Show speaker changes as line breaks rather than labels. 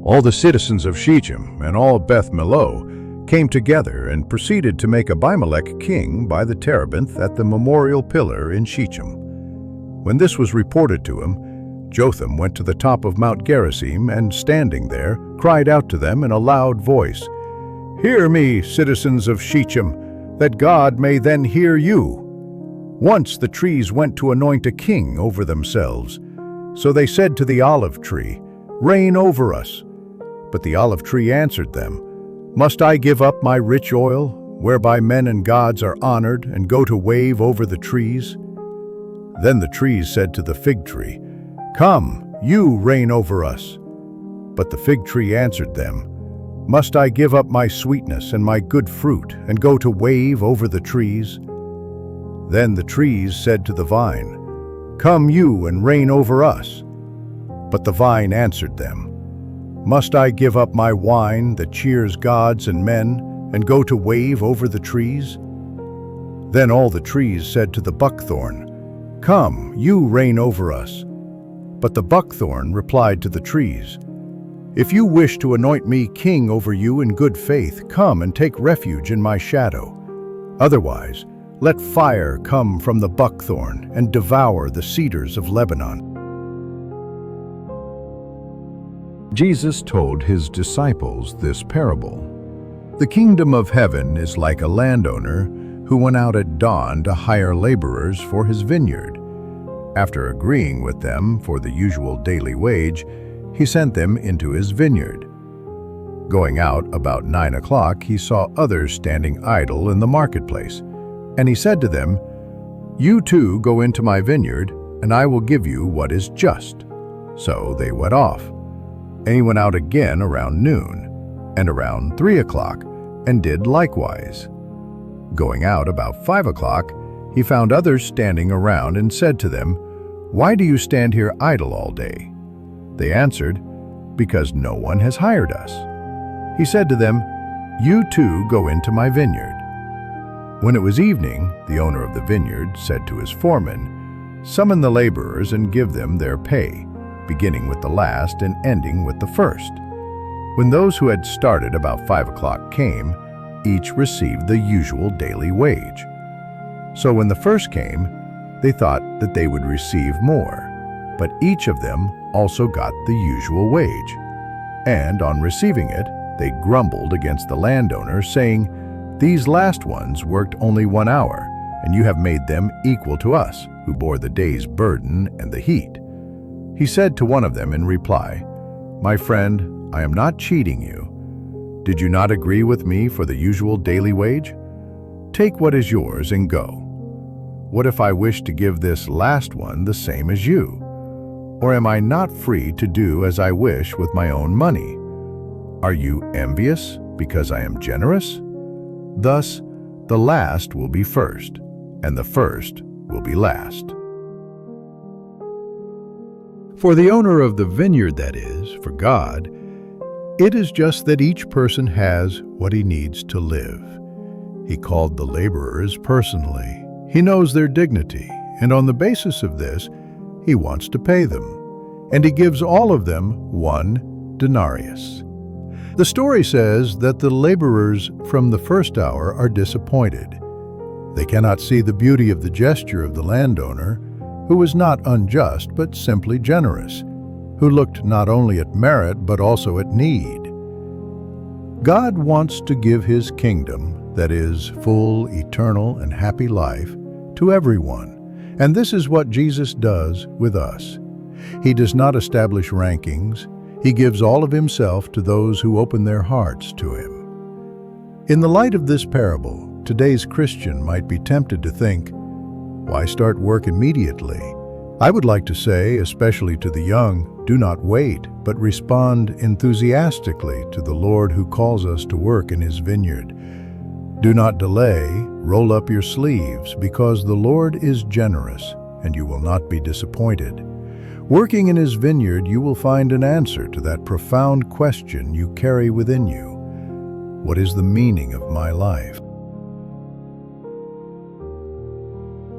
All the citizens of Shechem and all Beth Millo came together and proceeded to make Abimelech king by the terebinth at the memorial pillar in Shechem. When this was reported to him, Jotham went to the top of Mount Gerizim and, standing there, cried out to them in a loud voice, "Hear me, citizens of Shechem, that God may then hear you." Once the trees went to anoint a king over themselves. So they said to the olive tree, "Reign over us." But the olive tree answered them, "Must I give up my rich oil, whereby men and gods are honored, and go to wave over the trees?" Then the trees said to the fig tree, "Come, you reign over us." But the fig tree answered them, "Must I give up my sweetness and my good fruit, and go to wave over the trees?" Then the trees said to the vine, "Come you and reign over us." But the vine answered them, "Must I give up my wine that cheers gods and men, and go to wave over the trees?" Then all the trees said to the buckthorn, "Come, you reign over us." But the buckthorn replied to the trees, "If you wish to anoint me king over you in good faith, come and take refuge in my shadow. Otherwise, let fire come from the buckthorn and devour the cedars of Lebanon." Jesus told his disciples this parable. The kingdom of heaven is like a landowner who went out at dawn to hire laborers for his vineyard. After agreeing with them for the usual daily wage, he sent them into his vineyard. Going out about 9 o'clock, he saw others standing idle in the marketplace, and he said to them, "You too go into my vineyard, and I will give you what is just." So they went off. And he went out again around noon, and around 3 o'clock, and did likewise. Going out about 5 o'clock, he found others standing around and said to them, "Why do you stand here idle all day?" They answered, "Because no one has hired us." He said to them, "You too go into my vineyard." When it was evening, the owner of the vineyard said to his foreman, "Summon the laborers and give them their pay, beginning with the last and ending with the first." When those who had started about 5 o'clock came, each received the usual daily wage. So when the first came, they thought that they would receive more, but each of them also got the usual wage. And on receiving it, they grumbled against the landowner, saying, "These last ones worked only 1 hour, and you have made them equal to us, who bore the day's burden and the heat." He said to one of them in reply, "My friend, I am not cheating you. Did you not agree with me for the usual daily wage? Take what is yours and go. What if I wish to give this last one the same as you? Or am I not free to do as I wish with my own money? Are you envious because I am generous? Thus, the last will be first, and the first will be last." For the owner of the vineyard, that is, for God, it is just that each person has what he needs to live. He called the laborers personally. He knows their dignity, and on the basis of this, he wants to pay them. And he gives all of them 1 denarius. The story says that the laborers from the first hour are disappointed. They cannot see the beauty of the gesture of the landowner, who was not unjust but simply generous, who looked not only at merit but also at need. God wants to give his kingdom, that is, full, eternal, and happy life, to everyone, and this is what Jesus does with us. He does not establish rankings. He gives all of himself to those who open their hearts to him. In the light of this parable, today's Christian might be tempted to think, why start work immediately? I would like to say, especially to the young, do not wait, but respond enthusiastically to the Lord who calls us to work in his vineyard. Do not delay, roll up your sleeves, because the Lord is generous, and you will not be disappointed. Working in his vineyard, you will find an answer to that profound question you carry within you. What is the meaning of my life?